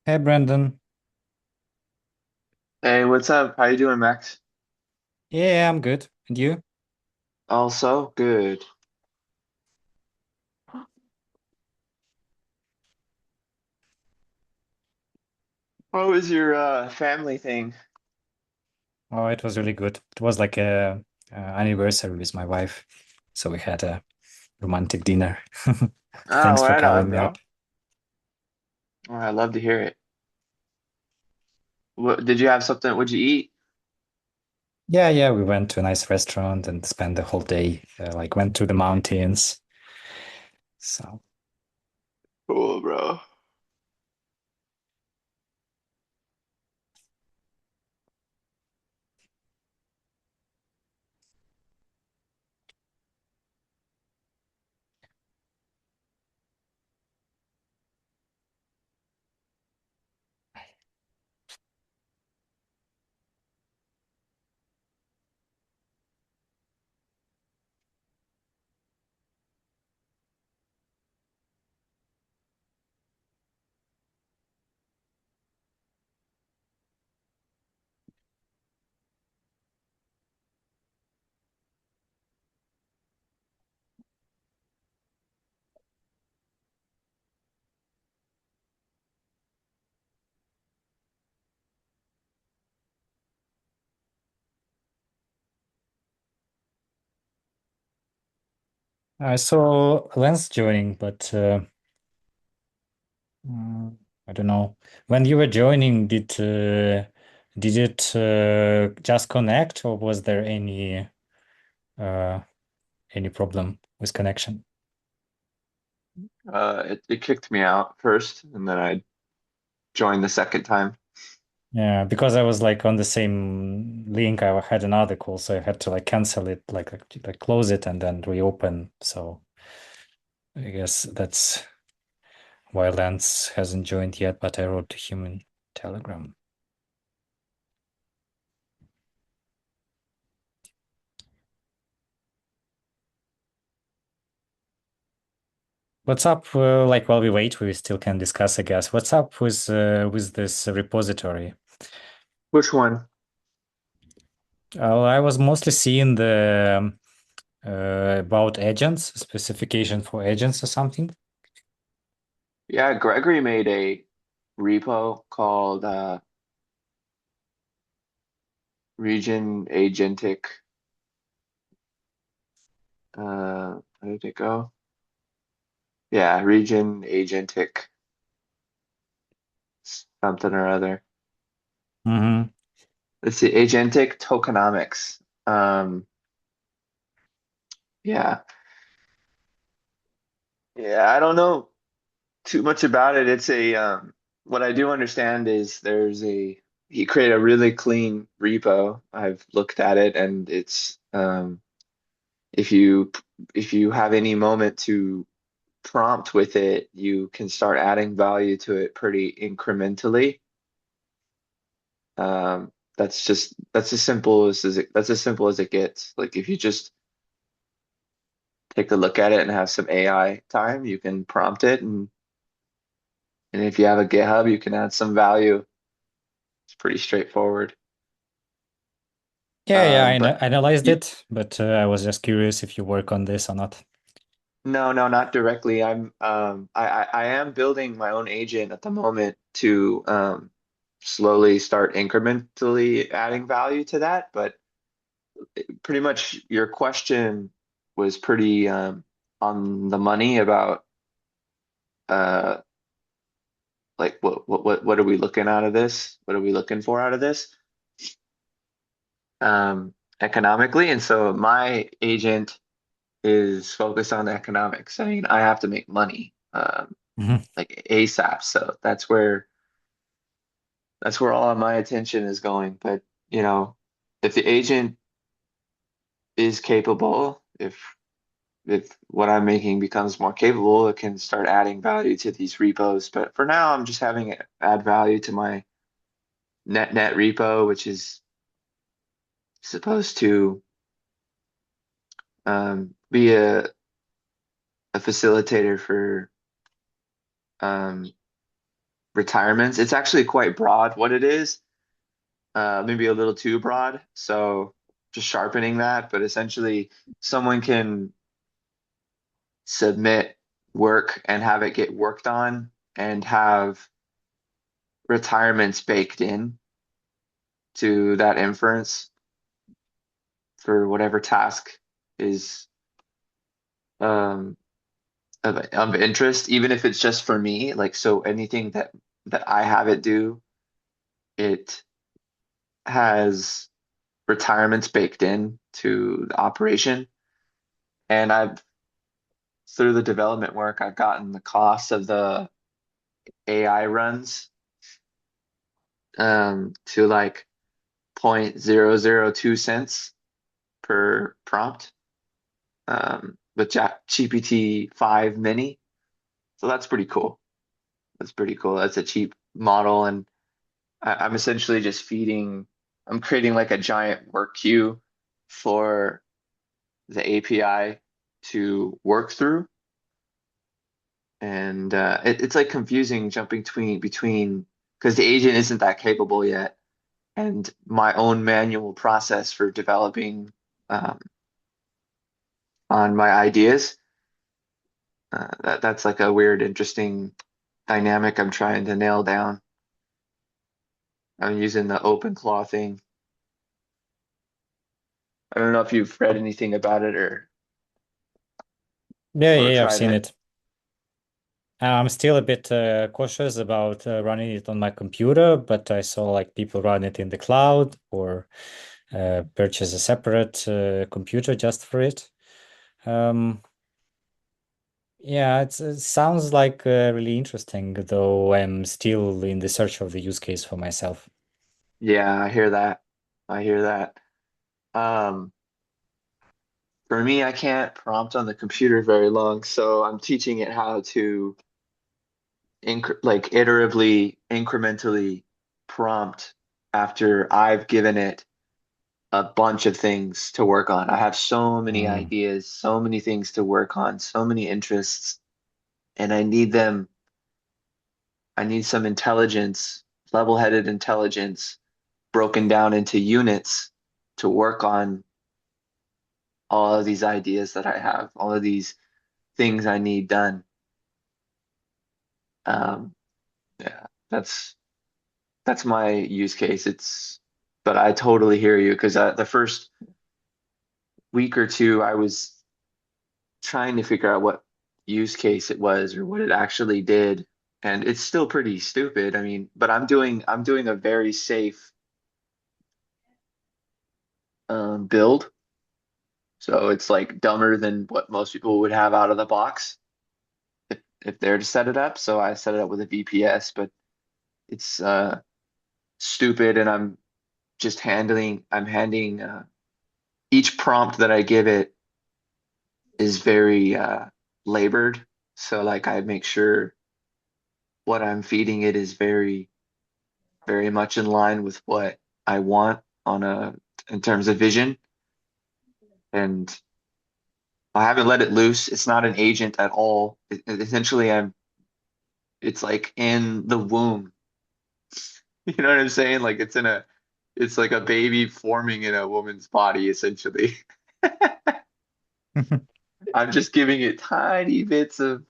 Hey Brandon. Hey, what's up? How you doing, Max? Yeah, I'm good. And you? Also good. What was your family thing? Oh, it was really good. It was like a anniversary with my wife, so we had a romantic dinner. Oh, Thanks for right on, calling me bro. up. Oh, I love to hear it. What did you have something? What'd you eat? Yeah, we went to a nice restaurant and spent the whole day. Like went to the mountains. So Cool, bro. I saw Lens joining, but mm, I don't know. When you were joining, did it just connect, or was there uh, any problem with connection? It kicked me out first, and then I joined the second time. Yeah, because I was like on the same link, I had another call, so I had to like cancel it, like close it and then reopen. So I guess that's why Lance hasn't joined yet, but I wrote to him in Telegram. What's up? Like while we wait, we still can discuss, I guess. What's up with this repository? Which one? I was mostly seeing the about agents, specification for agents or something. Yeah, Gregory made a repo called Region Agentic. How did it go? Yeah, Region Agentic something or other. Mm-hmm. Let's see, Agentic Tokenomics. Yeah, yeah. I don't know too much about it. It's a what I do understand is there's a he created a really clean repo. I've looked at it and it's if you if you have any moment to prompt with it, you can start adding value to it pretty incrementally. That's as simple that's as simple as it gets. Like if you just take a look at it and have some AI time, you can prompt it and if you have a GitHub, you can add some value. It's pretty straightforward. Yeah, But analyzed you, it, but I was just curious if you work on this or not. no, not directly. I am building my own agent at the moment to slowly start incrementally adding value to that. But pretty much your question was pretty on the money about uh like what are we looking out of this? What are we looking for out of this? Economically. And so my agent is focused on the economics. I mean, I have to make money, Mhm. like ASAP. So that's where all of my attention is going. But you know, if the agent is capable, if what I'm making becomes more capable, it can start adding value to these repos. But for now, I'm just having it add value to my net repo, which is supposed to be a facilitator for um, retirements. It's actually quite broad what it is, maybe a little too broad. So just sharpening that, but essentially someone can submit work and have it get worked on and have retirements baked in to that inference for whatever task is um, of interest, even if it's just for me. Like, so anything that I have it do, it has retirements baked in to the operation. And I've through the development work, I've gotten the cost of the AI runs to like 0.002 cents per prompt with GPT 5 mini. So that's pretty cool. That's pretty cool. That's a cheap model, and I'm essentially just I'm creating like a giant work queue for the API to work through. And it's like confusing jumping between because the agent isn't that capable yet, and my own manual process for developing um, on my ideas. That's like a weird, interesting dynamic I'm trying to nail down. I'm using the open claw thing. I don't know if you've read anything about it Yeah, or yeah, I've tried seen it. it. I'm still a bit cautious about running it on my computer, but I saw like people run it in the cloud or purchase a separate computer just for it. Um, yeah, it sounds like really interesting, though I'm still in the search of the use case for myself. Yeah, I hear that. I hear that. Um, for me, I can't prompt on the computer very long, so I'm teaching it how to like iteratively, incrementally prompt after I've given it a bunch of things to work on. I have so many Mm. ideas, so many things to work on, so many interests, and I need them. I need some intelligence, level-headed intelligence broken down into units to work on all of these ideas that I have, all of these things I need done. Um, yeah, that's my use case. But I totally hear you because the first week or two, I was trying to figure out what use case it was or what it actually did, and it's still pretty stupid. I mean, but I'm doing a very safe build, so it's like dumber than what most people would have out of the box if they're to set it up. So I set it up with a VPS, but it's stupid, and I'm handing each prompt that I give it is very labored. So like I make sure what I'm feeding it is very much in line with what I want in terms of vision. And I haven't let it loose. It's not an agent at all. Essentially, it's like in the womb. You know what I'm saying? Like it's like a baby forming in a woman's body, essentially. I'm just giving it tiny bits of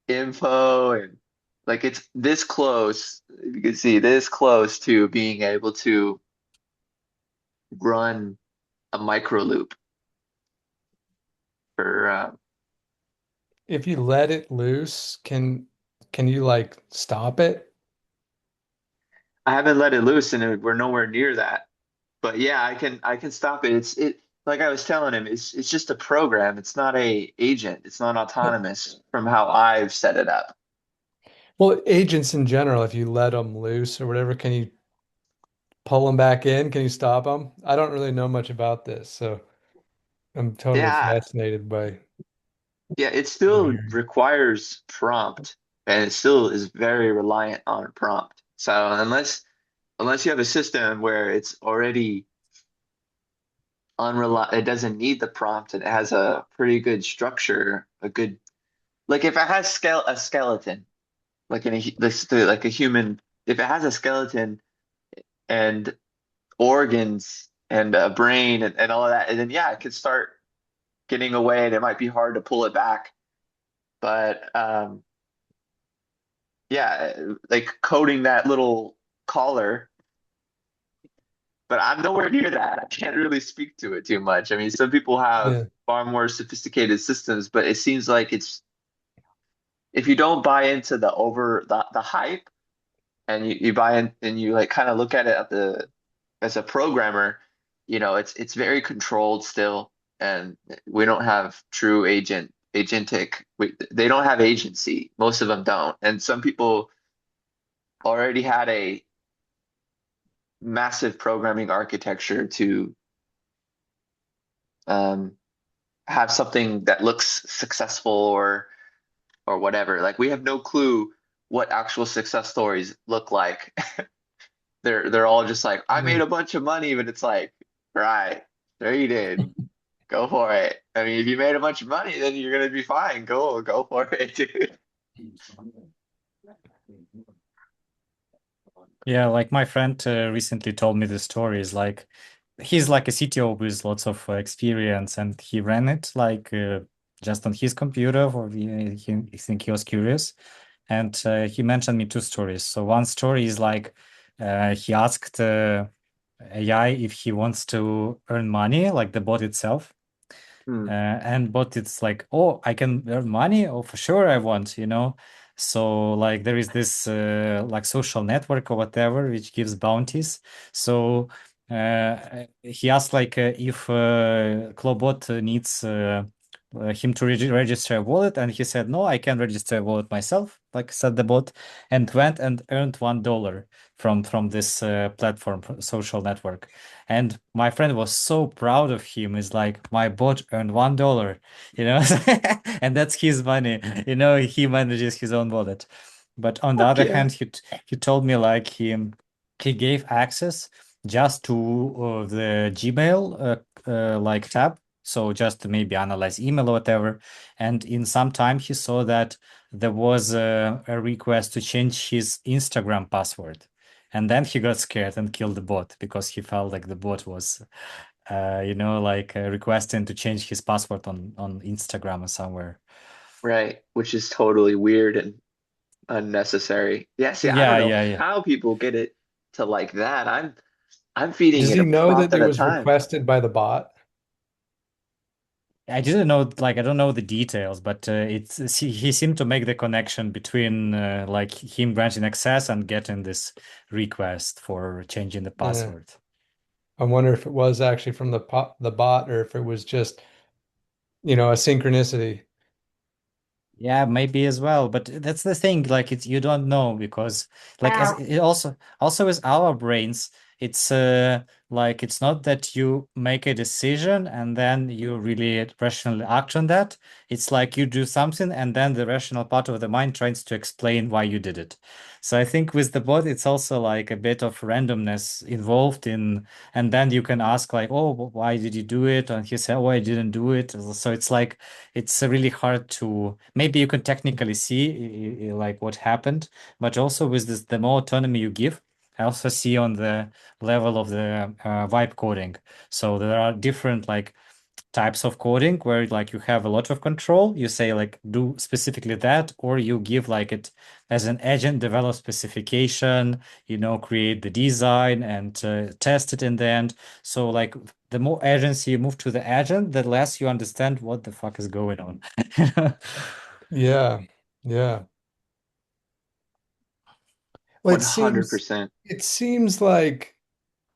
info and like it's this close. You can see this close to being able to run a micro loop for If you let it loose, can you like stop it? I haven't let it loose and we're nowhere near that. But yeah, I can stop it. It like I was telling him, it's just a program. It's not a agent. It's not autonomous from how I've set it up. Well, agents in general, if you let them loose or whatever, can you pull them back in? Can you stop them? I don't really know much about this, so I'm totally Yeah, fascinated by yeah, it what I'm still hearing. requires prompt and it still is very reliant on prompt. So unless you have a system where it's already unreliable, it doesn't need the prompt and it has a pretty good structure, a good like if it has a skeleton. like in a like a human, if it has a skeleton and organs and a brain and all of that, and then yeah, it could start getting away, and it might be hard to pull it back. But yeah, like coding that little collar, but I'm nowhere near that. I can't really speak to it too much. I mean, some people have Yeah. far more sophisticated systems, but it seems like it's if you don't buy into the hype and you buy in and you like kind of look at it at the as a programmer, it's very controlled still, and we don't have true agentic. They don't have agency. Most of them don't, and some people already had a massive programming architecture to um, have something that looks successful or whatever. Like we have no clue what actual success stories look like. They're all just like, I Yeah. made a bunch of money, but it's like, right, there you did. Go for it. I mean, if you made a bunch of money, then you're gonna be fine. Go for it, dude. Yeah, like my friend recently told me the story. Is like he's like a CTO with lots of experience, and he ran it like just on his computer. For I think he was curious, and he mentioned me two stories. So one story is like he asked AI if he wants to earn money, like the bot itself, Hmm, and but it's like, oh, I can earn money. Oh, for sure, I want, So like there is this like social network or whatever which gives bounties. So he asked like if Clobot needs him to register a wallet, and he said, no, I can register a wallet myself, like said the bot, and went and earned $1 from this platform social network. And my friend was so proud of him. He's like, my bot earned $1, you know, and that's his money. He manages his own wallet. But on the Fuck other yeah. hand, he told me like he gave access just to the Gmail like tab. So just to maybe analyze email or whatever. And in some time, he saw that there was a request to change his Instagram password. And then he got scared and killed the bot because he felt like the bot was, like requesting to change his password on Instagram or somewhere. right. Which is totally weird and unnecessary. Yeah, see, I don't Yeah, know yeah, yeah. how people get it to like that. I'm feeding Does it he a know prompt that at it a was time. requested by the bot? I didn't know, like, I don't know the details, but he seemed to make the connection between like him granting access and getting this request for changing the Yeah. password. I wonder if it was actually from the bot or if it was just, a synchronicity. Yeah, maybe as well, but that's the thing. Like, it's you don't know because, like, as it also with our brains, it's like it's not that you make a decision and then you really rationally act on that. It's like you do something and then the rational part of the mind tries to explain why you did it. So I think with the bot, it's also like a bit of randomness involved in, and then you can ask like, oh, why did you do it? And he said, oh, I didn't do it. So it's like it's really hard to maybe you can technically see like what happened, but also with this, the more autonomy you give, I also see on the level of the vibe coding. So there are different like types of coding where like you have a lot of control. You say like do specifically that, or you give like it as an agent, develop specification, create the design and test it in the end. So like the more agency you move to the agent, the less you understand what the fuck is going on. Yeah. Yeah. Well, it seems 100%. it seems like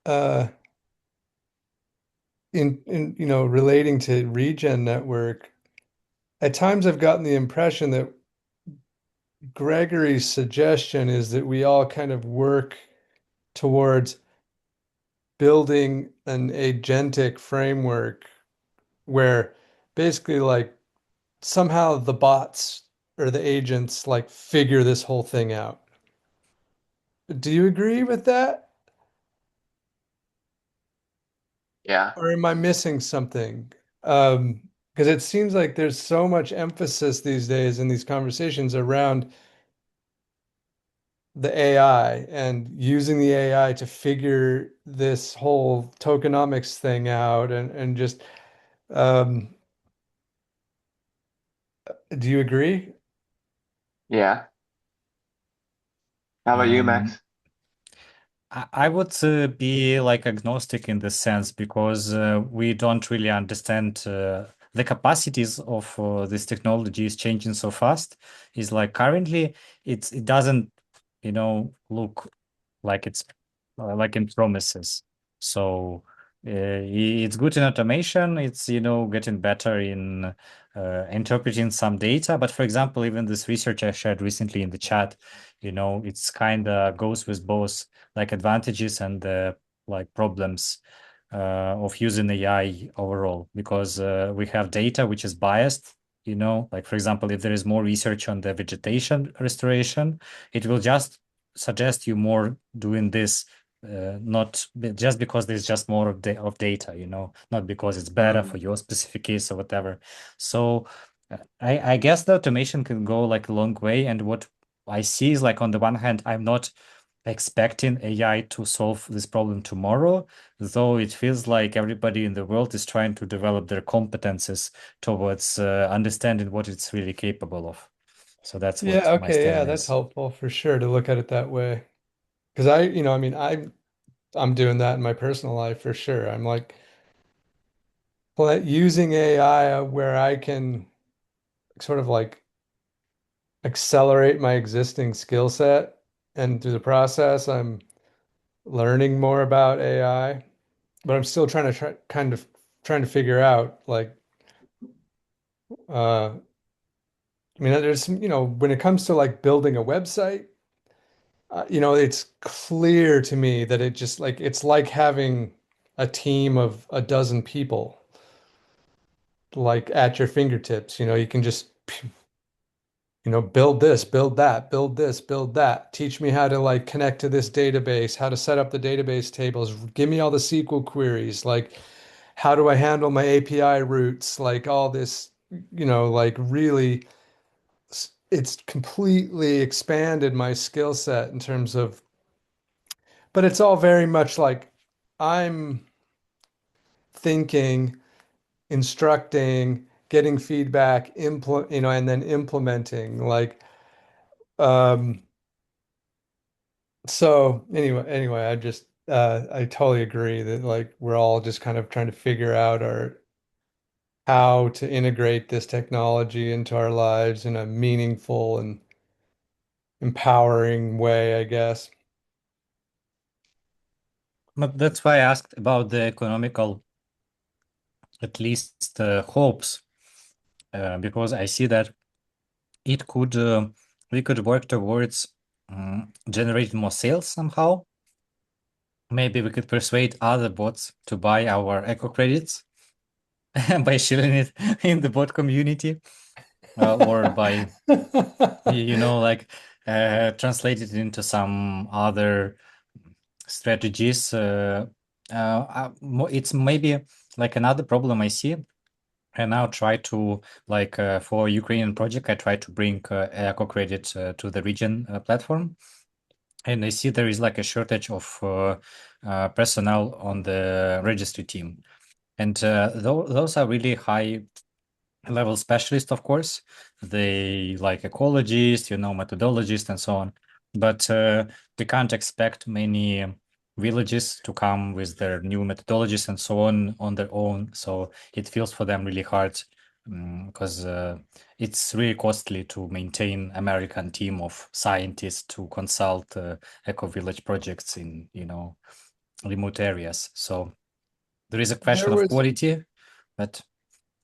uh in relating to Regen Network, at times I've gotten the impression that Gregory's suggestion is that we all kind of work towards building an agentic framework where basically like somehow the bots or the agents like figure this whole thing out. Do you agree with that? Yeah. Or am I missing something? Because it seems like there's so much emphasis these days in these conversations around the AI and using the AI to figure this whole tokenomics thing out and just um do you agree? Yeah. How about you, Um, Max? I would be like agnostic in this sense because we don't really understand the capacities of this technology is changing so fast. Is like currently it doesn't look like it's like in promises. So it's good in automation. It's getting better in interpreting some data. But for example, even this research I shared recently in the chat, it's kind of goes with both like advantages and like problems of using AI overall because we have data which is biased. Like for example, if there is more research on the vegetation restoration, it will just suggest you more doing this, not just because there's just more of data, not because it's better for Mm. your specific case or whatever. So I guess the automation can go like a long way. And what I see is like on the one hand, I'm not expecting AI to solve this problem tomorrow, though it feels like everybody in the world is trying to develop their competences towards understanding what it's really capable of. So that's Yeah, what my okay, yeah, stand that's is. helpful for sure to look at it that way. Because I mean, I'm doing that in my personal life for sure. I'm like using AI where I can sort of like accelerate my existing skill set, and through the process, I'm learning more about AI, but I'm still kind of trying to figure out like I mean, there's some, when it comes to like building a website, it's clear to me that it's like having a team of a dozen people like at your fingertips. You can just, build this, build that, build this, build that. Teach me how to like connect to this database, how to set up the database tables. Give me all the SQL queries. Like, how do I handle my API routes? Like all this, like really, it's completely expanded my skill set in terms of, but it's all very much like I'm thinking, instructing, getting feedback, and then implementing. Like, um, so anyway, I totally agree that like we're all just kind of trying to figure out our how to integrate this technology into our lives in a meaningful and empowering way, I guess. But that's why I asked about the economical, at least hopes, because I see that it could we could work towards generating more sales somehow. Maybe we could persuade other bots to buy our eco credits by sharing it in the bot community, or by like translate it into some other strategies. It's maybe like another problem I see. I now try to like for Ukrainian project, I try to bring eco credit to the region platform, and I see there is like a shortage of personnel on the registry team, and those are really high level specialists, of course. They like ecologists, methodologists, and so on. But we can't expect many villages to come with their new methodologies and so on their own. So it feels for them really hard because it's really costly to maintain American team of scientists to consult eco village projects in remote areas. So there is a There question of was quality, but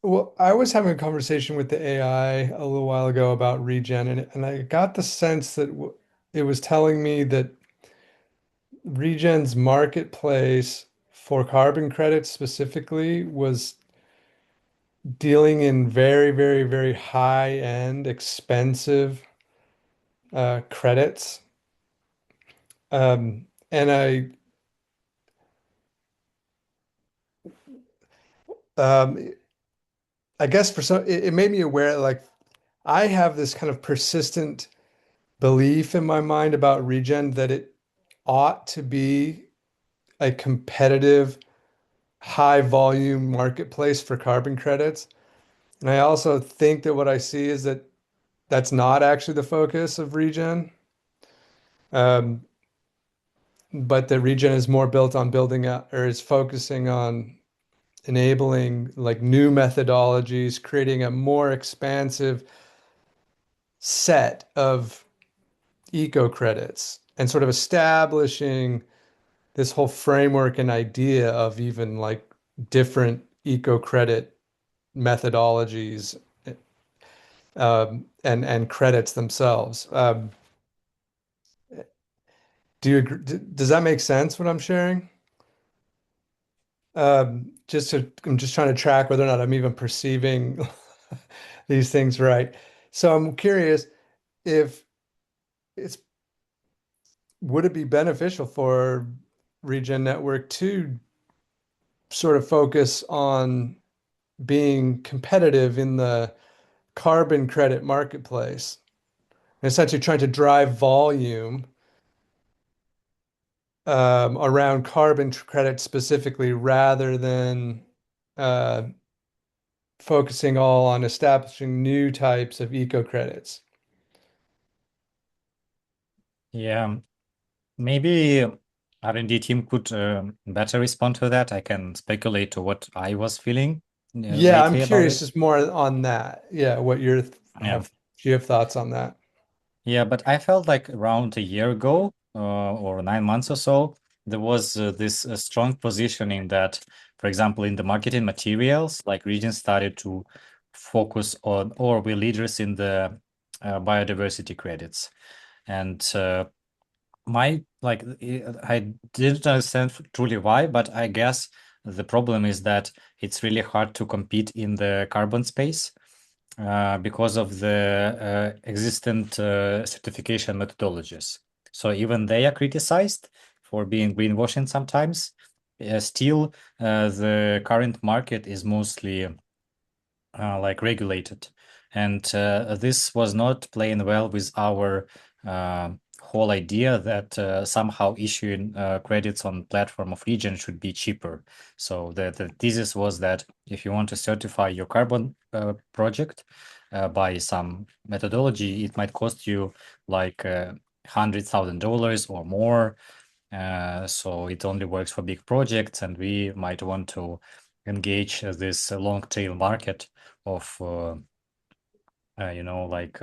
Well, I was having a conversation with the AI a little while ago about regen, and I got the sense that it was telling me that regen's marketplace for carbon credits specifically was dealing in very, very, very high-end, expensive credits. And um, I guess for some, it made me aware, like I have this kind of persistent belief in my mind about Regen that it ought to be a competitive, high volume marketplace for carbon credits. And I also think that what I see is that that's not actually the focus of Regen, um, but that Regen is more built on building out or is focusing on enabling like new methodologies, creating a more expansive set of eco credits and sort of establishing this whole framework and idea of even like different eco credit methodologies and credits themselves. Do you agree? Does that make sense what I'm sharing? I'm just trying to track whether or not I'm even perceiving these things right. So I'm curious if it's would it be beneficial for Regen Network to sort of focus on being competitive in the carbon credit marketplace and essentially trying to drive volume around carbon credit specifically rather than uh, focusing all on establishing new types of eco credits. Yeah, maybe R&D team could better respond to that. I can speculate to what I was feeling Yeah, I'm lately about curious it. just more on that. Yeah, what your Yeah. have do you have thoughts on that? Yeah, but I felt like around a year ago, or 9 months or so, there was this strong positioning that, for example, in the marketing materials, like regions started to focus on, or we're leaders in the biodiversity credits. And I didn't understand truly why, but I guess the problem is that it's really hard to compete in the carbon space because of the existent certification methodologies. So even they are criticized for being greenwashing sometimes. Still, the current market is mostly like regulated, and this was not playing well with our whole idea that somehow issuing credits on platform of region should be cheaper. So the thesis was that if you want to certify your carbon project by some methodology, it might cost you like $100,000 or more. So it only works for big projects, and we might want to engage this long tail market of like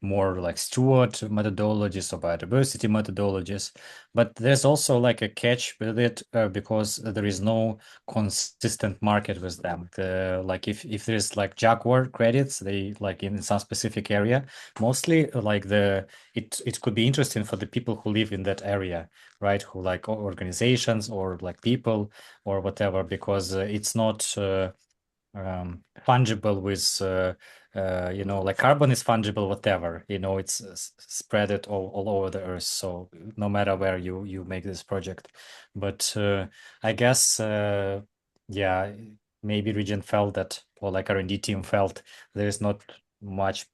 more like steward methodologies or biodiversity methodologies. But there's also like a catch with it because there is no consistent market with them. Like if there's like Jaguar credits, they like in some specific area, mostly it could be interesting for the people who live in that area, right? Who like organizations or like people or whatever, because it's not fungible with like carbon is fungible, whatever, it's spread it all over the earth, so no matter where you make this project. But I guess yeah, maybe region felt that, or like R&D team felt there's not much,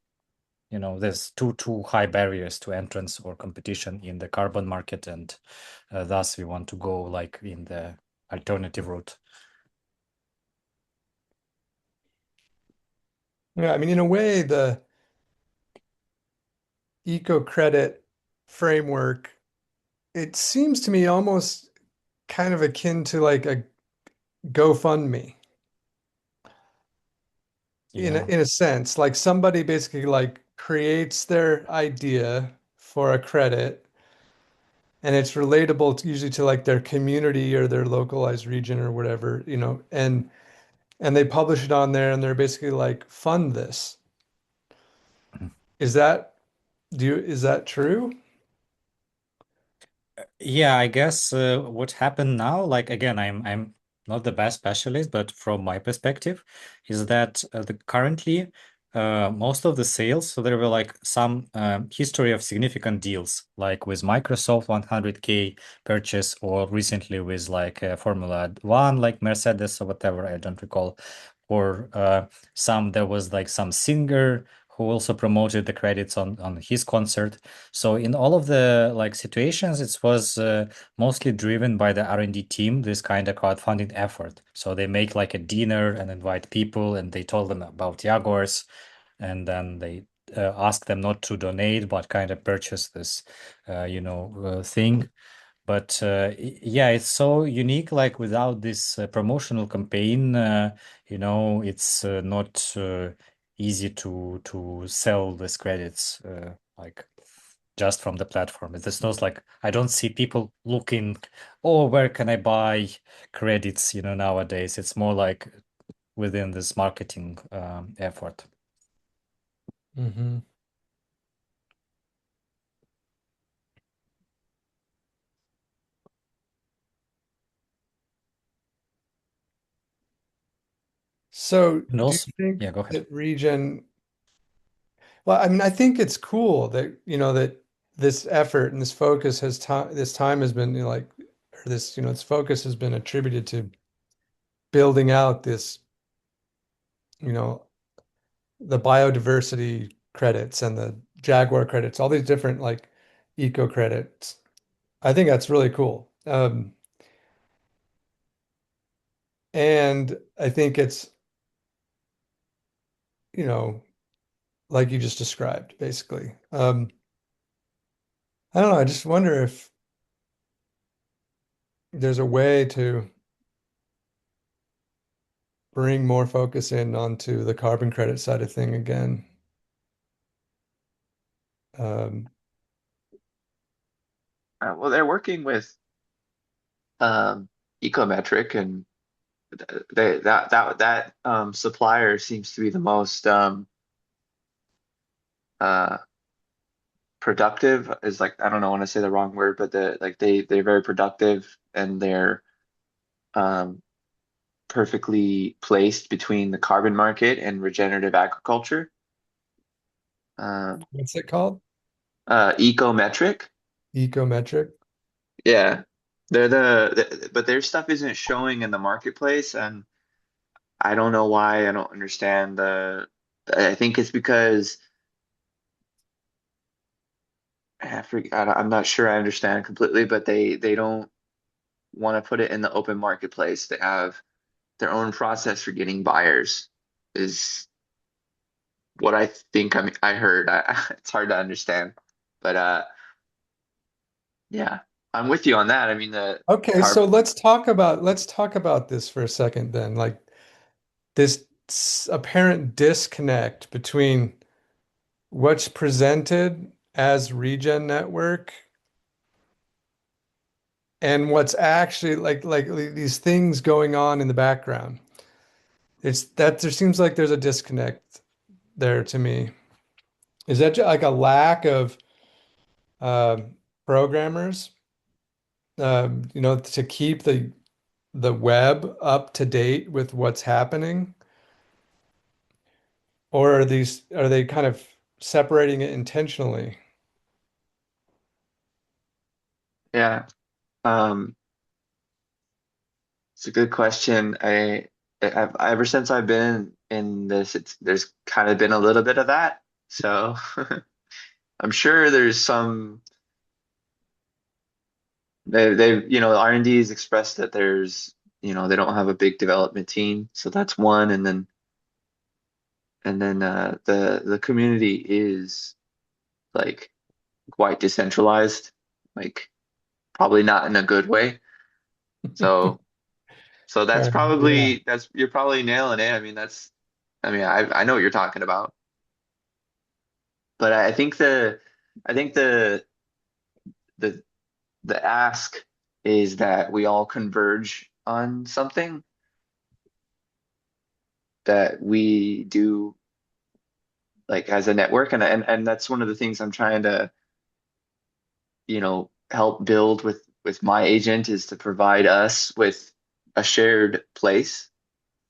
there's too high barriers to entrance or competition in the carbon market, and thus we want to go like in the alternative route. Yeah, I mean, in a way, the eco credit framework, it seems to me almost kind of akin to like a GoFundMe Yeah. in a sense. Like somebody basically like creates their idea for a credit and it's relatable usually to like their community or their localized region or whatever, and they publish it on there and they're basically like fund this. Is that is that true? Yeah, I guess what happened now, like again, I'm not the best specialist, but from my perspective, is that the currently most of the sales, so there were like some history of significant deals, like with Microsoft 100K purchase, or recently with like Formula One, like Mercedes or whatever, I don't recall, or some there was like some singer who also promoted the credits on his concert. So in all of the like situations, it was mostly driven by the R&D team, this kind of crowdfunding effort. So they make like a dinner and invite people, and they told them about Jaguars, and then they ask them not to donate, but kind of purchase this, thing. But yeah, it's so unique. Like without this promotional campaign, it's not easy to sell these credits like just from the platform. It's not like I don't see people looking, oh, where can I buy credits? Nowadays it's more like within this marketing effort. Hmm. So And do you also, think yeah, go ahead. that Regen, well, I mean, I think it's cool that, that this effort and this focus this time has been, or this, this focus has been attributed to building out this, you know, the biodiversity credits and the Jaguar credits, all these different like eco credits. I think that's really cool. And I think it's, you know, like you just described, basically. I don't know. I just wonder if there's a way to bring more focus in onto the carbon credit side of thing again. Um, Well, they're working with um, Ecometric, and that supplier seems to be the most uh, productive. Is like, I don't know, I want to say the wrong word, but they're very productive, and they're um, perfectly placed between the carbon market and regenerative agriculture. Um, what's it called? Ecometric. Ecometric. Yeah. But their stuff isn't showing in the marketplace, and I don't know why. I don't understand I think it's because I'm not sure I understand completely, but they don't want to put it in the open marketplace. They have their own process for getting buyers, is what I think I heard. It's hard to understand, but yeah, I'm with you on that. I mean, the Okay, so carb. let's talk about this for a second then. Like this apparent disconnect between what's presented as Regen Network and what's actually like these things going on in the background. It's that there seems like there's a disconnect there to me. Is that like a lack of programmers, to keep the web up to date with what's happening? Or are they kind of separating it intentionally? Yeah. Um, it's a good question. Ever since I've been in this, there's kind of been a little bit of that. So I'm sure there's some. R&D has expressed that they don't have a big development team, so that's one. And then the community is like quite decentralized, like probably not in a good way. So so All right, yeah. that's you're probably nailing it. I know what you're talking about. But I think the the ask is that we all converge on something, that we do like as a network, and that's one of the things I'm trying to help build with my agent, is to provide us with a shared place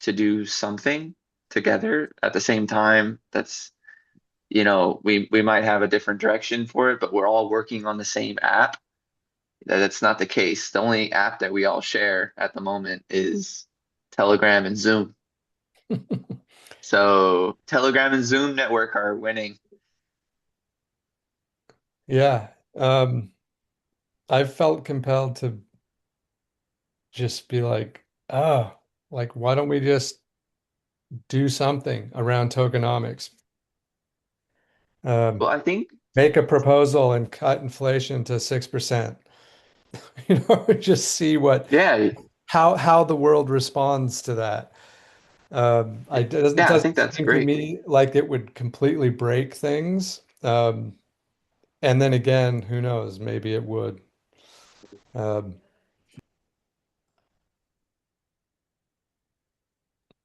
to do something together at the same time. That's we might have a different direction for it, but we're all working on the same app. That's not the case. The only app that we all share at the moment is Telegram and Zoom. So Telegram and Zoom network are winning. Yeah. I felt compelled to just be like, oh, like, why don't we just do something around tokenomics? Um, Well, I think, Make a proposal and cut inflation to 6%. Just see what yeah, how the world responds to that. It yeah, I doesn't think that's seem to great. me like it would completely break things. And then again, who knows? Maybe it would. Um,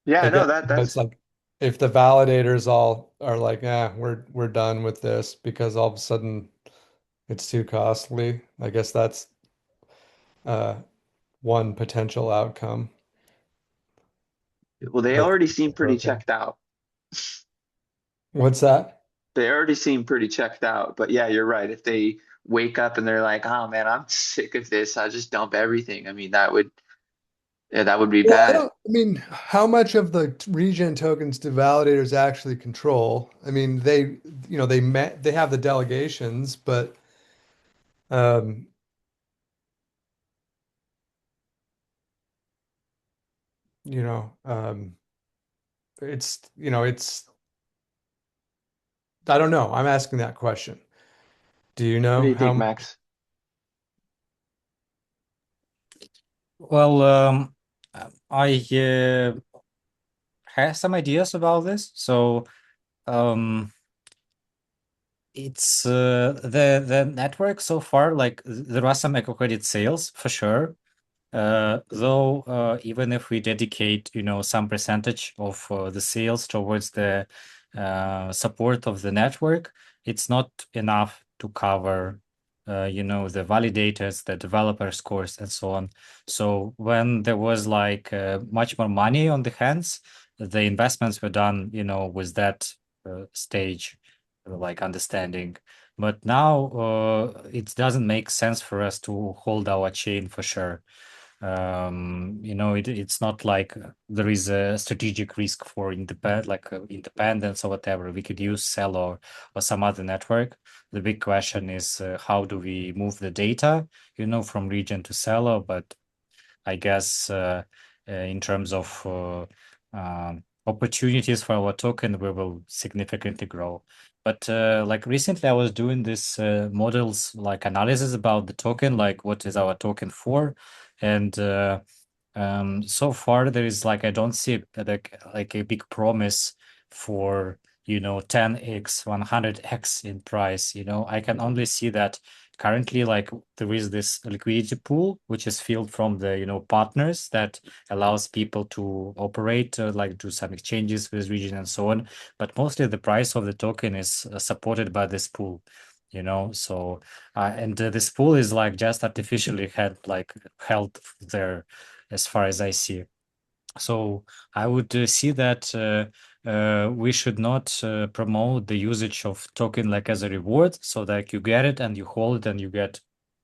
Yeah, Again, no, that it's that's like if the validators all are like, we're done with this because all of a sudden it's too costly. I guess that's uh, one potential outcome well, they of already seem the pretty token. checked out. What's that? They already seem pretty checked out. But yeah, you're right. If they wake up and they're like, "Oh man, I'm sick of this. I'll just dump everything." I mean, yeah, that would be Well, bad. I mean, how much of the regen tokens do validators actually control? I mean, they have the delegations, but um, you know, it's I don't know. I'm asking that question. Do you What know do you how think, much? Max? Well, I have some ideas about this. So um, it's the network so far. Like there are some eco credit sales for sure. Though even if we dedicate, some percentage of the sales towards the support of the network, it's not enough to cover, the validators, the developer scores, and so on. So when there was like much more money on the hands, the investments were done, with that stage, like understanding. But now it doesn't make sense for us to hold our chain for sure. It's not like there is a strategic risk for independence or whatever. We could use Cell or some other network. The big question is how do we move the data, from region to Celo? But I guess in terms of opportunities for our token, we will significantly grow. But like recently, I was doing this models like analysis about the token, like what is our token for, and so far there is like I don't see like a big promise for 10x 100x in price. I can only see that currently like there is this liquidity pool which is filled from the partners that allows people to operate, like do some exchanges with region and so on, but mostly the price of the token is supported by this pool. So and this pool is like just artificially held there as far as I see. So I would see that we should not promote the usage of token like as a reward, so that you get it and you hold it and you get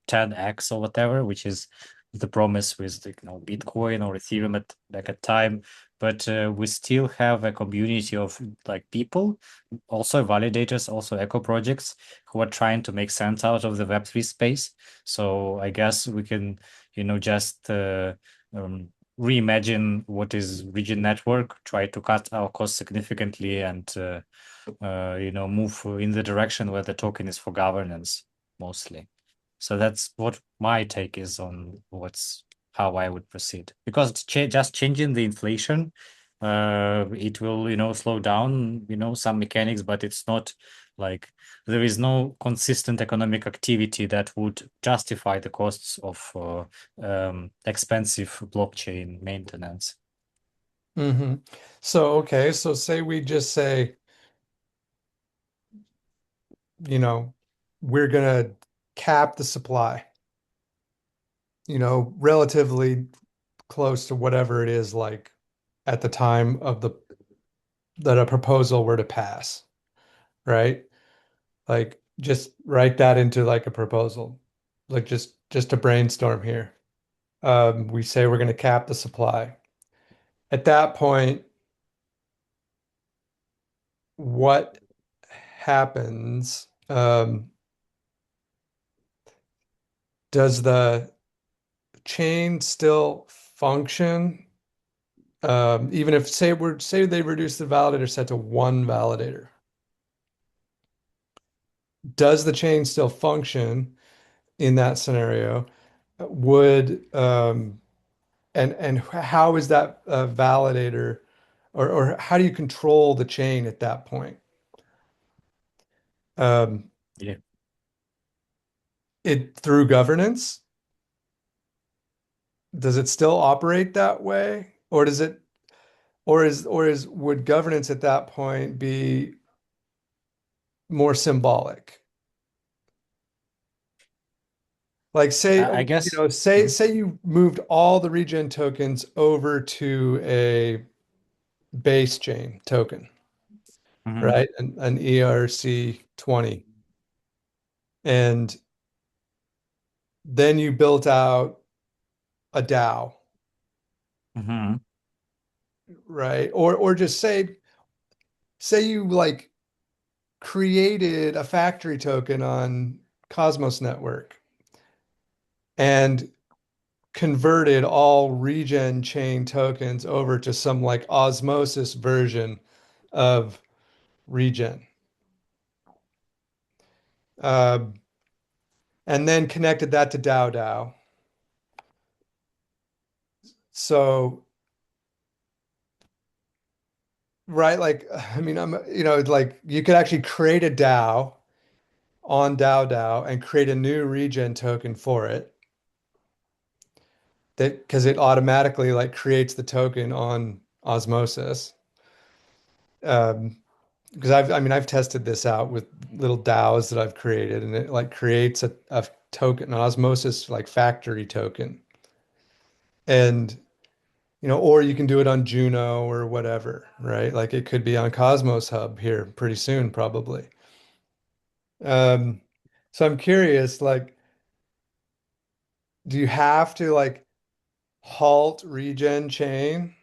10x or whatever, which is the promise with Bitcoin or Ethereum at like a time. But we still have a community of like people, also validators, also eco projects who are trying to make sense out of the Web3 space. So I guess we can, just um, reimagine what is region network, try to cut our costs significantly, and move in the direction where the token is for governance mostly. So that's what my take is on how I would proceed, because just changing the inflation, it will slow down some mechanics, but it's not like there is no consistent economic activity that would justify the costs of expensive blockchain maintenance. Hmm. So, okay, so say we just say, you know, we're gonna cap the supply, relatively close to whatever it is like at the time of the that a proposal were to pass, right? Like just write that into like a proposal. Like just a brainstorm here. We say we're going to cap the supply. At that point, what happens? Does the chain still function? Even if say they reduce the validator set to one validator, does the chain still function in that scenario? Would and how is that validator, or how do you control the chain at that point? Um, Yeah. it through governance? Does it still operate that way, or does it, or is would governance at that point be more symbolic? Like say, I guess. Mhm. say you moved all the regen tokens over to a base chain token, Mhm. right? An ERC 20. And then you built out a DAO, Mhm. right? Or just say you like created a factory token on Cosmos Network and converted all regen chain tokens over to some like osmosis version of regen. Uh, and then connected that to DAO DAO. So, right, like, I mean, like you could actually create a DAO on DAO DAO and create a new regen token for it that because it automatically like creates the token on osmosis. Um, because I mean, I've tested this out with little DAOs that I've created, and it like creates a token, an osmosis like factory token. And, or you can do it on Juno or whatever, right? Like it could be on Cosmos Hub here pretty soon, probably. Um, so I'm curious, like, do you have to like halt regen chain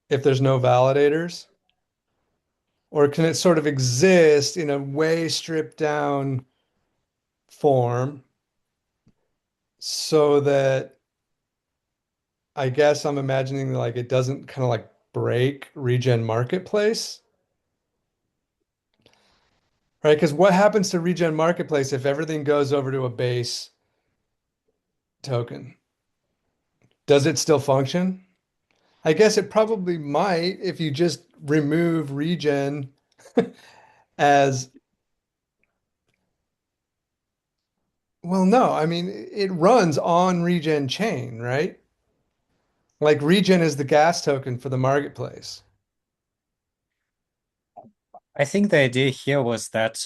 if there's no validators? Or can it sort of exist in a way stripped down form so that I guess I'm imagining like it doesn't kind of like break regen marketplace, right? Because what happens to regen marketplace if everything goes over to a base token? Does it still function? I guess it probably might if you just remove regen as well. No, I mean it runs on regen chain, right? Like regen is the gas token for the marketplace. I think the idea here was that,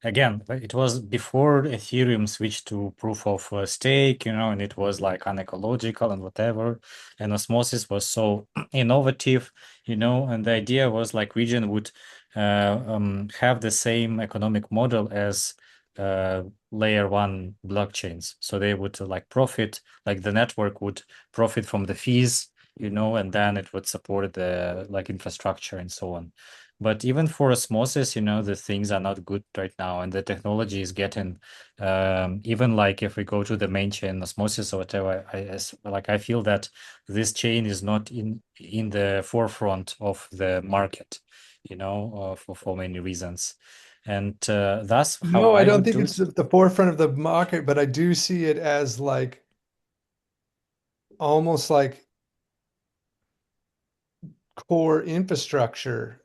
again, it was before Ethereum switched to proof of stake, and it was like unecological and whatever. And Osmosis was so innovative, and the idea was like Region would have the same economic model as layer one blockchains. So they would like profit, like the network would profit from the fees, and then it would support the like infrastructure and so on. But even for osmosis, the things are not good right now, and the technology is getting, even like if we go to the main chain osmosis or whatever, I feel that this chain is not in the forefront of the market, for many reasons, and thus how No, I I don't would think do it's it. at the forefront of the market, but I do see it as like almost like core infrastructure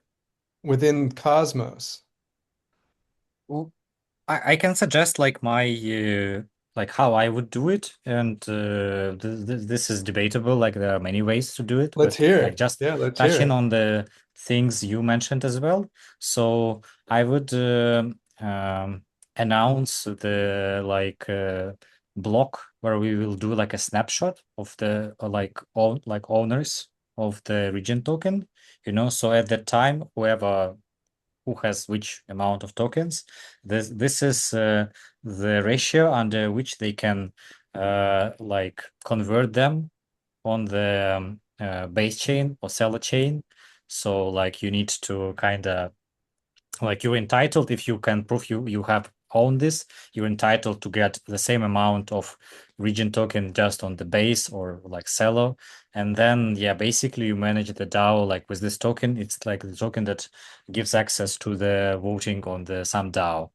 within Cosmos. I can suggest like my like how I would do it, and this is debatable. Like there are many ways to do it, Let's but hear like it. just Yeah, let's hear touching it. on the things you mentioned as well. So I would announce the like block where we will do like a snapshot of the like owners of the region token. So at that time, who has which amount of tokens. This is the ratio under which they can like convert them on the base chain or seller chain. So like you need to kind of like you're entitled, if you can prove you have owned this, you're entitled to get the same amount of region token just on the base or like Celo. And then yeah, basically you manage the DAO like with this token. It's like the token that gives access to the voting on the some DAO.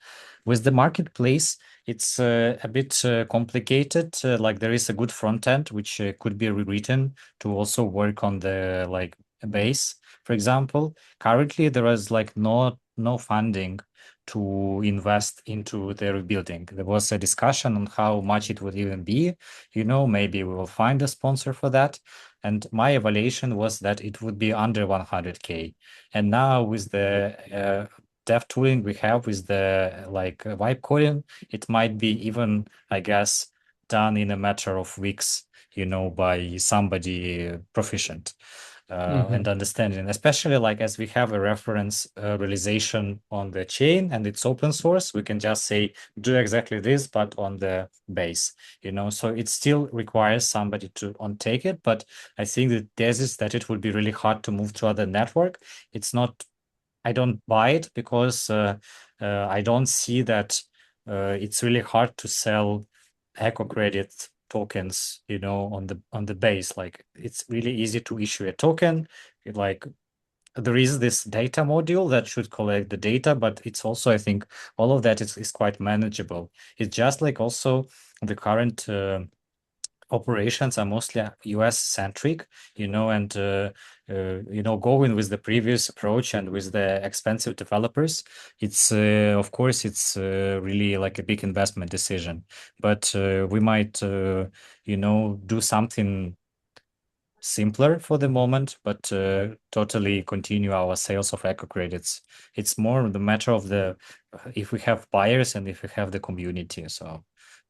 With the marketplace, it's a bit complicated. Like there is a good front end which could be rewritten to also work on the like base, for example. Currently there is like no funding to invest into the rebuilding. There was a discussion on how much it would even be. Maybe we will find a sponsor for that. And my evaluation was that it would be under 100K. And now with the dev tooling we have with the like vibe coding, it might be even, I guess, done in a matter of weeks, by somebody proficient and Hmm. understanding, especially like as we have a reference realization on the chain and it's open source, we can just say do exactly this, but on the base, so it still requires somebody to take it. But I think the thesis that it would be really hard to move to other network, it's not. I don't buy it because I don't see that it's really hard to sell eco credit tokens, on the base. Like it's really easy to issue a token. Like there is this data module that should collect the data, but it's also, I think, all of that is quite manageable. It's just like also the current operations are mostly US centric, and going with the previous approach and with the expensive developers, it's of course it's really like a big investment decision. But we might do something simpler for the moment, but totally continue our sales of eco credits. It's more the matter of the if we have buyers and if we have the community. So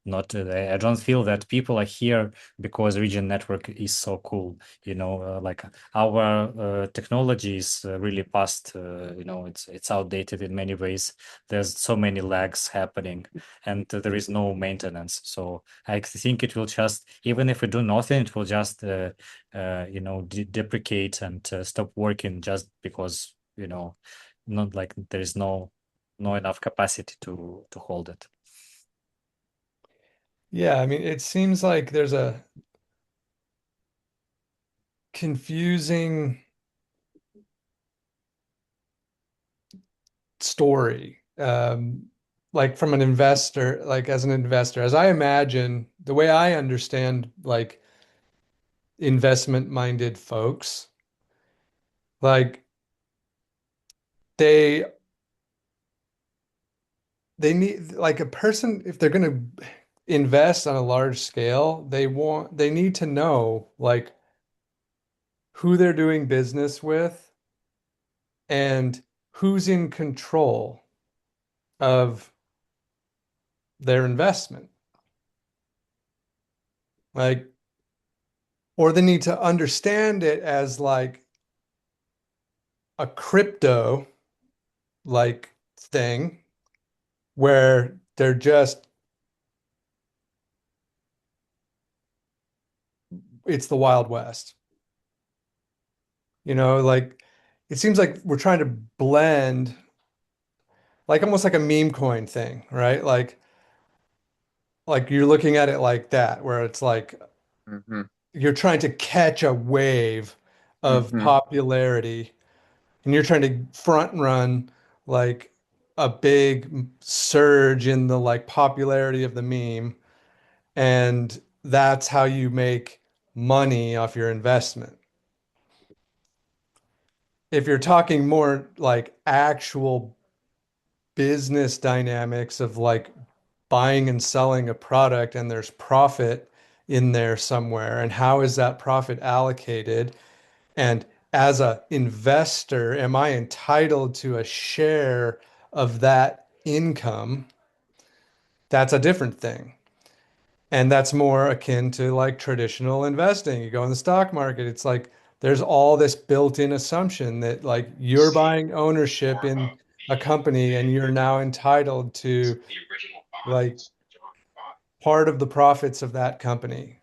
not I don't feel that people are here because region network is so cool. Like our technology is really past. It's outdated in many ways. There's so many lags happening, and there is no maintenance. So I think it will just, even if we do nothing, it will just deprecate and stop working just because not like there is no enough capacity to hold it. Yeah, I mean, it seems like there's a confusing story. Like from an investor, like as an investor, as I imagine, the way I understand like investment-minded folks, like they they need like a person if they're going to invest on a large scale, they need to know like who they're doing business with and who's in control of their investment. Like, or they need to understand it as like a crypto like thing where they're just it's the Wild West. Like it seems like we're trying to blend like almost like a meme coin thing, right? Like you're looking at it like that, where it's like Hmm. you're trying to catch a wave of Hmm. popularity and you're trying to front run like a big surge in the like popularity of the meme, and that's how you make money off your investment. If you're talking more like actual business dynamics of like buying and selling a product and there's profit in there somewhere, and how is that profit allocated? And as a investor, am I entitled to a share of that income? That's a different thing. And that's more akin to like traditional investing. You go in the stock market, it's like there's all this built-in assumption that like you're buying ownership in a company and you're now entitled to like part of the profits of that company.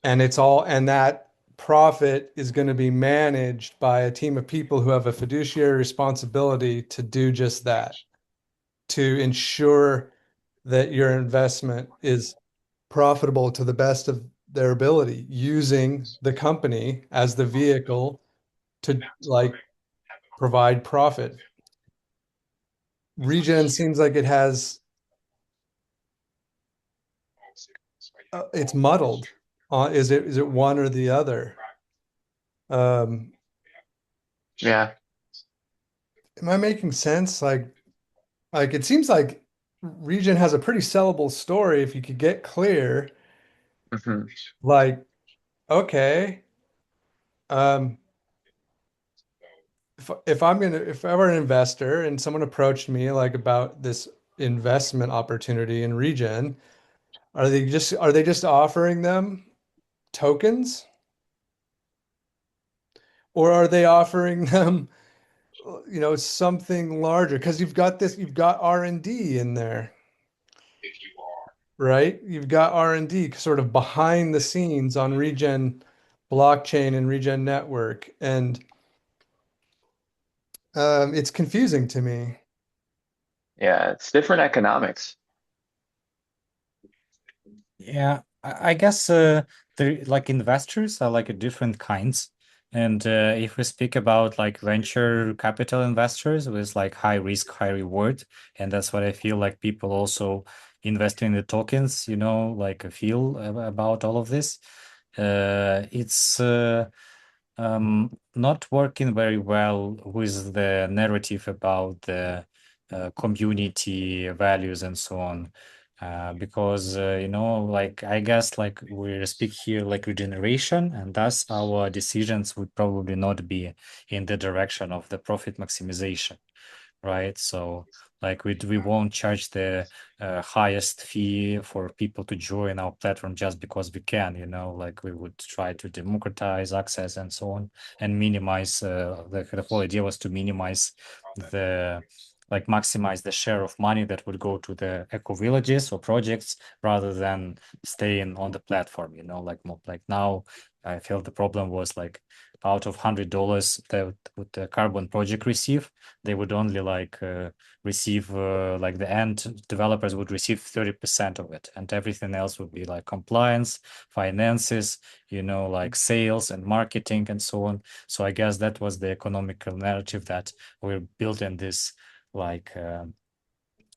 And it's all, and that profit is going to be managed by a team of people who have a fiduciary responsibility to do just that, to ensure that your investment is profitable to the best of their ability, using the company as the vehicle to like provide profit. Regen seems like it has it's muddled. Is it one or the other? Um, Yeah. am I making sense? Like it seems like Regen has a pretty sellable story if you could get clear. Hmm. Like, okay, um, if I were an investor and someone approached me like about this investment opportunity in Regen, are they just offering them tokens, or are they offering them, something larger? Because you've got R&D in there, right? You've got R&D sort of behind the scenes on Regen blockchain and Regen network, and it's confusing to me. Yeah, it's different economics. Yeah, I guess the like investors are like a different kinds. And if we speak about like venture capital investors with like high risk, high reward, and that's what I feel like people also investing in the tokens, like feel about all of this. It's not working very well with the narrative about the community values and so on. Because like I guess like we speak here like regeneration, and thus our decisions would probably not be in the direction of the profit maximization, right? So like we won't charge the highest fee for people to join our platform just because we can, like we would try to democratize access and so on, and minimize the whole idea was to minimize the like maximize the share of money that would go to the eco villages or projects rather than staying on the platform, like more like now I feel the problem was like out of $100 that would the carbon project receive, they would only like receive like the end developers would receive 30% of it, and everything else would be like compliance, finances, like sales and marketing and so on. So I guess that was the economical narrative that we're built in this like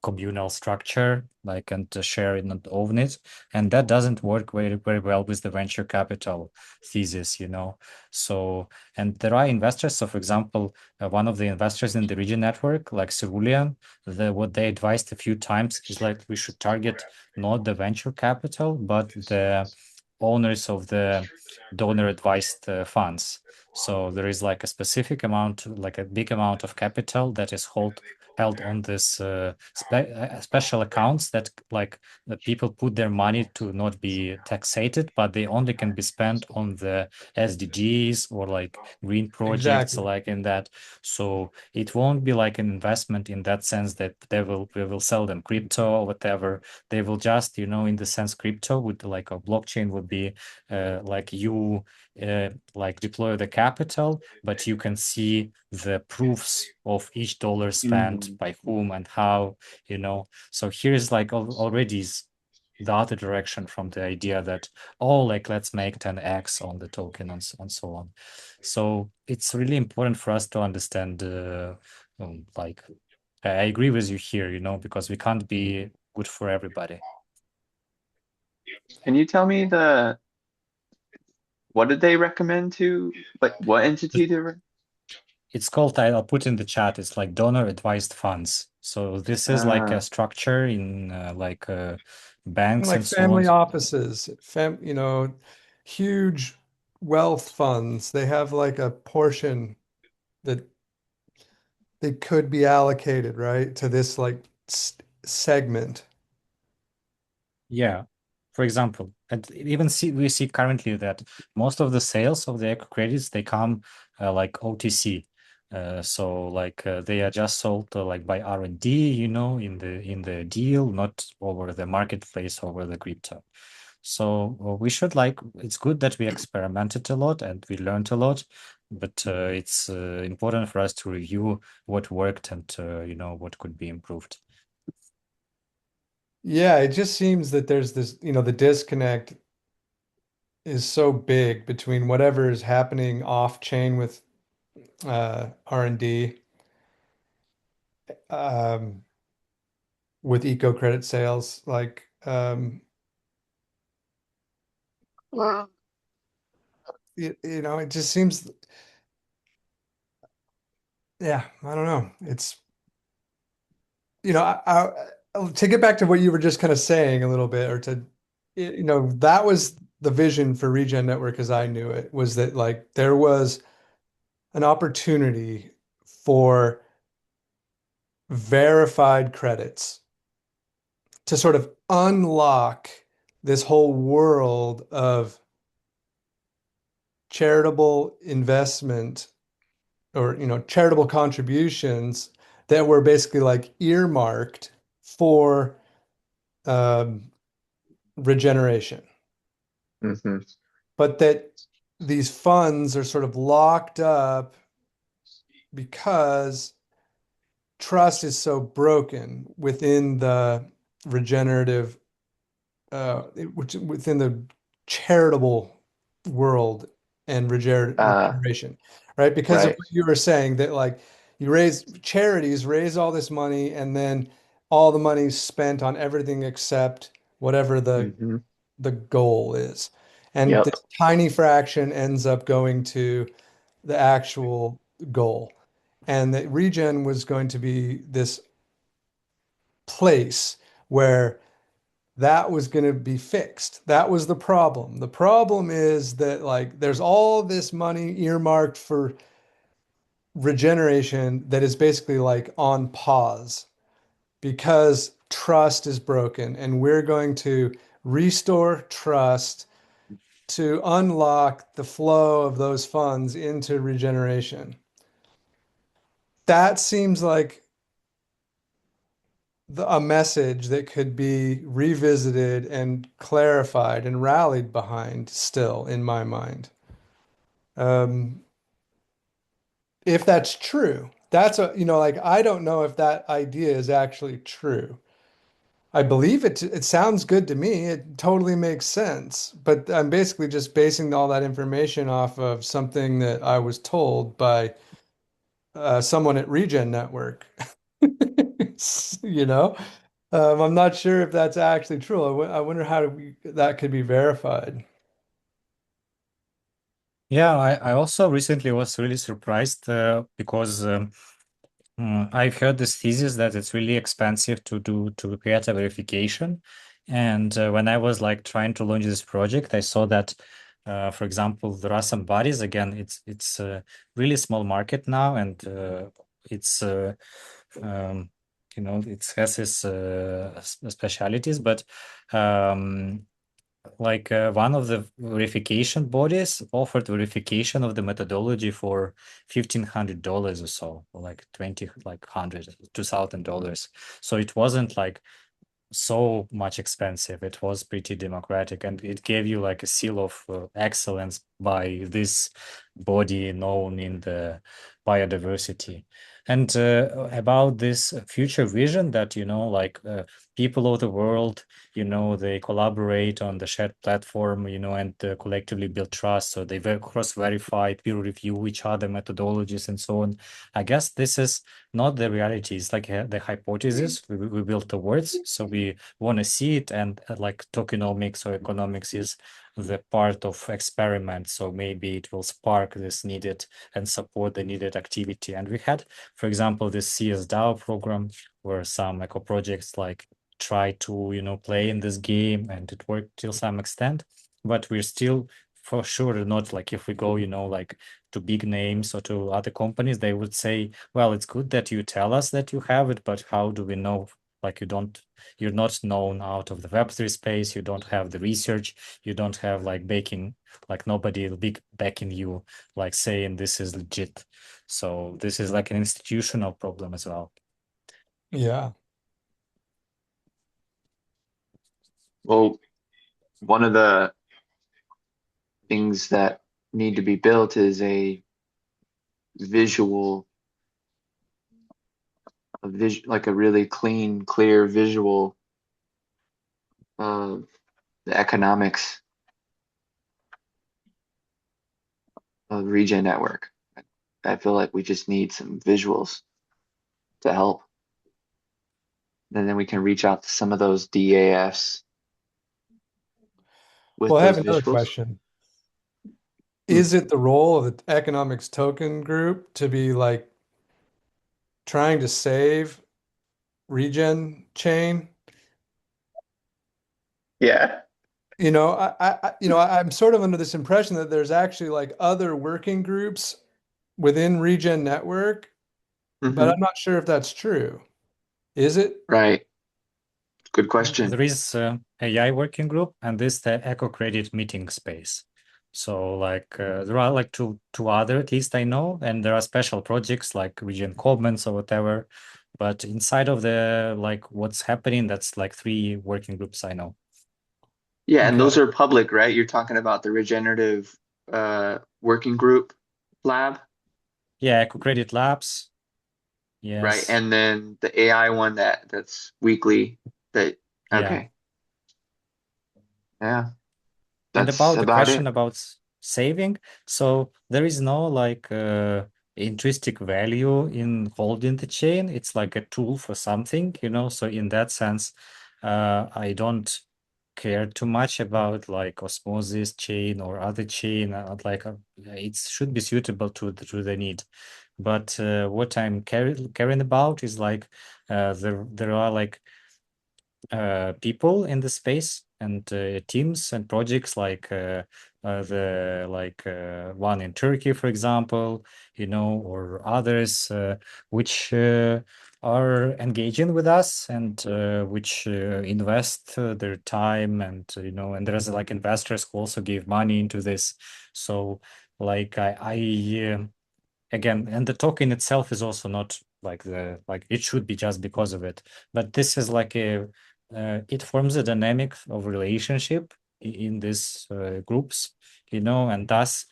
communal structure, like, and to share it and own it. And that doesn't work very, very well with the venture capital thesis, So, and there are investors. So, for example, one of the investors in the Region network, like Cerulean, what they advised a few times is like we should target not the venture capital, but the owners of the donor advised funds. So there is like a specific amount, like a big amount of capital that is held on this special accounts that like the people put their money to not be taxated, but they only can be spent on the SDGs or like green projects Exactly. like in that. So it won't be like an investment in that sense that we will sell them crypto or whatever. They will just, in the sense crypto would like a blockchain would be like you like deploy the capital, but you can see the proofs of each dollar spent by whom and how, So here is like already the other direction from the idea that, oh, like let's make 10x on the token and so on. So it's really important for us to understand, like, I agree with you here, because we can't be good for everybody. Can you tell me what did they recommend to, like what entity they were? It's called, I'll put in the chat, it's like donor advised funds. So this is like a Ah, structure in like banks Like and so on. family offices, huge wealth funds. They have like a portion that they could be allocated, right, to this like segment. Yeah. For example, and even we see currently that most of the sales of the eco credits, they come like OTC. So like they are just sold like by R&D, in the deal, not over the marketplace, over the crypto. So we should like, it's good that we experimented a lot and we learned a lot, but it's important for us to review what worked and what could be improved. Yeah, it just seems that there's this, the disconnect is so big between whatever is happening off chain with R&D, um, with eco credit sales, like Well, it just seems, yeah, I don't know. It's to get back to what you were just kind of saying a little bit, or that was the vision for Regen Network as I knew it, was that like there was an opportunity for verified credits to sort of unlock this whole world of charitable investment, or charitable contributions that were basically like earmarked for um, regeneration, mhm. but that these funds are sort of locked up because trust is so broken within the regenerative, which within the charitable world and Uh, regeneration, right? Because of right. what you were saying, that like charities raise all this money, and then all the money's spent on everything except whatever Hmm. the goal is. And Yep. this tiny fraction ends up going to the actual goal. And that regen was going to be this place where that was going to be fixed. That was the problem. The problem is that like there's all this money earmarked for regeneration that is basically like on pause because trust is broken, and we're going to restore trust to unlock the flow of those funds into regeneration. That seems like a message that could be revisited and clarified and rallied behind still in my mind. Um, if that's true, like, I don't know if that idea is actually true. I believe it sounds good to me. It totally makes sense. But I'm basically just basing all that information off of something that I was told by someone at Regen Network. You know, I'm not sure if that's actually true. I wonder how that could be verified. Yeah, I also recently was really surprised because I've heard this thesis that it's really expensive to create a verification. And when I was like trying to launch this project, I saw that, for example, there are some bodies. Again, it's a really small market now, and it's um, it has its specialities, but um, like one of the verification bodies offered verification of the methodology for $1,500 or so, or like 20, like $2,000. So it wasn't like so much expensive. It was pretty democratic, and it gave you like a seal of excellence by this body known in the biodiversity. And about this future vision that, like people of the world, they collaborate on the shared platform, and collectively build trust. So they cross-verify, peer review each other methodologies and so on. I guess this is not the reality. It's like the hypothesis we built towards. So we want to see it, and like tokenomics or economics is the part of experiment. So maybe it will spark this needed and support the needed activity. And we had, for example, this CSDAO program where some eco projects like try to play in this game, and it worked till some extent. But we're still for sure not like, if we go like to big names or to other companies, they would say, well, it's good that you tell us that you have it, but how do we know? Like you're not known out of the Web3 space, you don't have the research, you don't have like baking, like nobody big backing you, like saying this is legit. So this is like an institutional problem as well. Yeah. Well, one of the things that need to be built is a visual, like a really clean, clear visual of the economics of the Regen network. I feel like we just need some visuals to help. And then we can reach out to some of those DAFs Well, with I have those another visuals. question. Hmm. Is it the role of the economics token group to be like trying to save regen chain? Yeah. I'm sort of under this impression that there's actually like other working groups within Regen Network, but Hmm. I'm not sure if that's true. Is it? Right. Good question. There is AI working group and this the eco credit meeting space. So like there are like two other at least I know, and there are special projects like Region Commons or whatever. But inside of the like what's happening, that's like three working groups I know. Yeah, and Okay. those are public, right? You're talking about the regenerative working group lab, Yeah, eco credit labs. right? Yes. And then the AI one that's weekly that Yeah. okay. Yeah, And that's about the about question it. about saving, so there is no like intrinsic value in holding the chain. It's like a tool for something, you know. So in that sense, I don't care too much about like osmosis chain or other chain. It should be suitable to the need. But what I'm caring about is like there are like people in the space and teams and projects like the like one in Turkey, for example, you know, or others which are engaging with us and which invest their time and you know, and there's like investors who also give money into this. So like again, and the token itself is also not like the like it should be just because of it, but this is like a it forms a dynamic of relationship in these groups, you know, and thus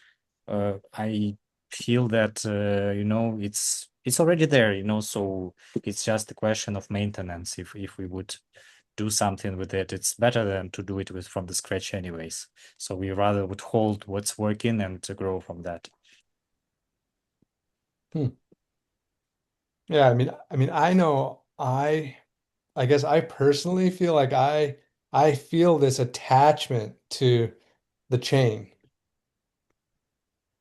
I feel that you know it's already there, you know, so it's just a question of maintenance. If we would do something with it, it's better than to do it with from the scratch anyways. So we rather would hold what's working and to grow from that. Hmm. Yeah, I know I guess I personally feel like I feel this attachment to the chain.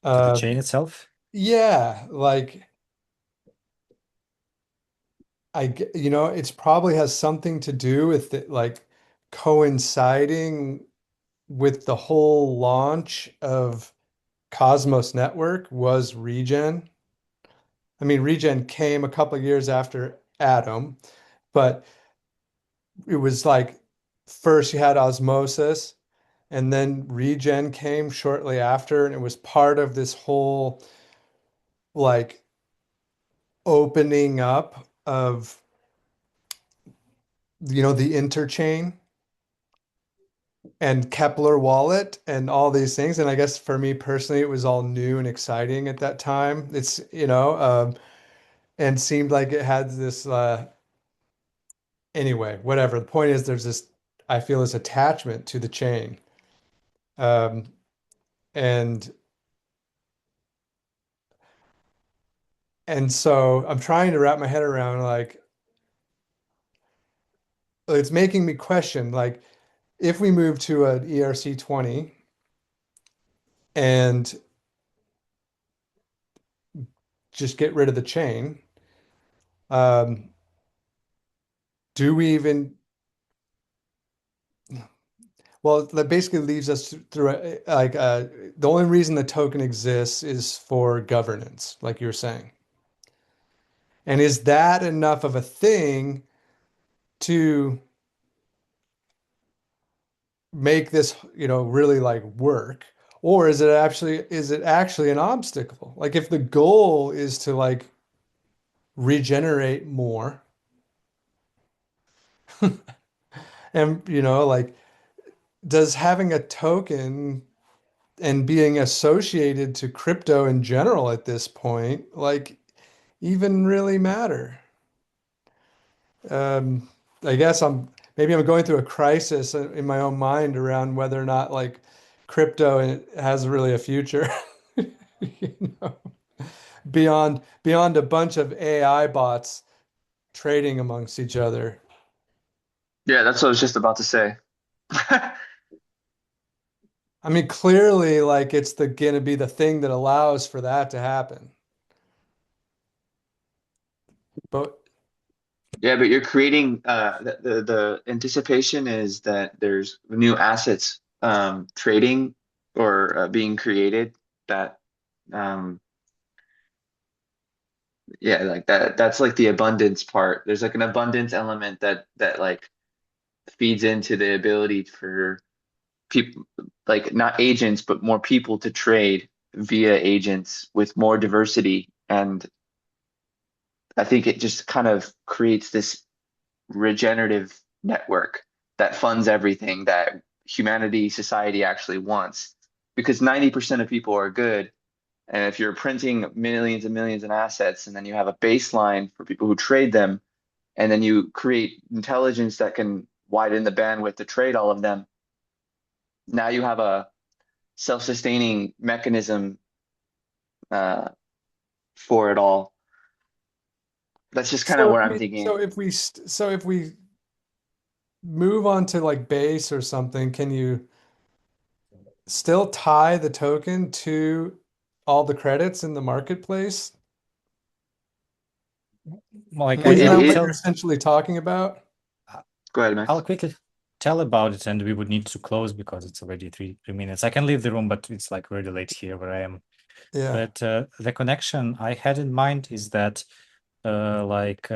To the Uh chain itself. yeah, like it's probably has something to do with it like coinciding with the whole launch of Cosmos Network was Regen. I mean, Regen came a couple of years after Atom, but it was like first you had Osmosis, and then Regen came shortly after, and it was part of this whole like opening up of the interchain and Kepler wallet and all these things. And I guess for me personally, it was all new and exciting at that time. And seemed like it had this anyway, whatever. The point is there's this I feel this attachment to the chain. Um, and and so I'm trying to wrap my head around like it's making me question like if we move to an ERC 20 and just get rid of the chain, um, do we even well, that basically leaves us through the only reason the token exists is for governance, like you were saying. And is that enough of a thing to make this, really like work? Or is it actually an obstacle? Like if the goal is to like regenerate more and like does having a token and being associated to crypto in general at this point, like, even really matter? Um, I guess maybe I'm going through a crisis in my own mind around whether or not like crypto has really a future, you know, beyond a bunch of AI bots trading amongst each other. Yeah, that's what I was just about to say. I mean, clearly, like it's the gonna be the thing that allows for that to happen. But Yeah, but you're creating the anticipation is that there's new assets trading or being created that um yeah, like that's like the abundance part. There's like an abundance element that like feeds into the ability for people, like not agents but more people to trade via agents with more diversity. And I think it just kind of creates this regenerative network that funds everything that humanity, society actually wants. Because 90% of people are good. And if you're printing millions and millions in assets, and then you have a baseline for people who trade them, and then you create intelligence that can widen the bandwidth to trade all of them, now you have a self-sustaining mechanism uh, for it all. That's just kind of so where I I'm mean, thinking. so if we move on to like base or something, can you still tie the token to all the credits in the marketplace? Like Isn't It, that it, what tell you're essentially talking about? Go ahead, I'll Max. quickly tell about it, and we would need to close because it's already three minutes. I can leave the room, but it's like really late here where I am. Yeah. But the connection I had in mind is that like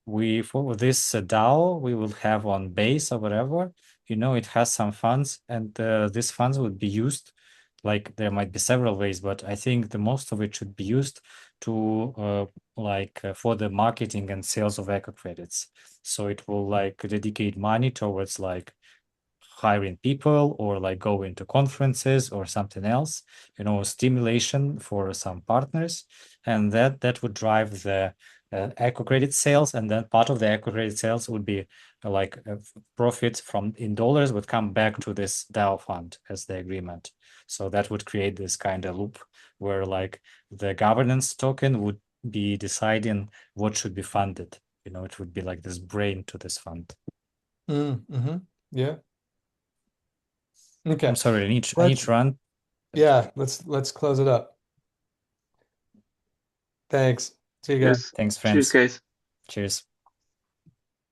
we for this DAO we will have on base or whatever, it has some funds, and these funds would be used. Like there might be several ways, but I think the most of it should be used to for the marketing and sales of eco credits. So it will like dedicate money towards like hiring people or like go into conferences or something else, stimulation for some partners, and that would drive the eco credit sales, and then part of the eco credit sales would be profits from in dollars would come back to this DAO fund as the agreement. So that would create this kind of loop where like the governance token would be deciding what should be funded. It would be like this brain to this fund. Mm-hmm. Yeah. I'm Okay. sorry, I need Let's to run. yeah, let's close it up. Thanks. See you guys. Cheers. Thanks, Cheers, friends. guys. Cheers.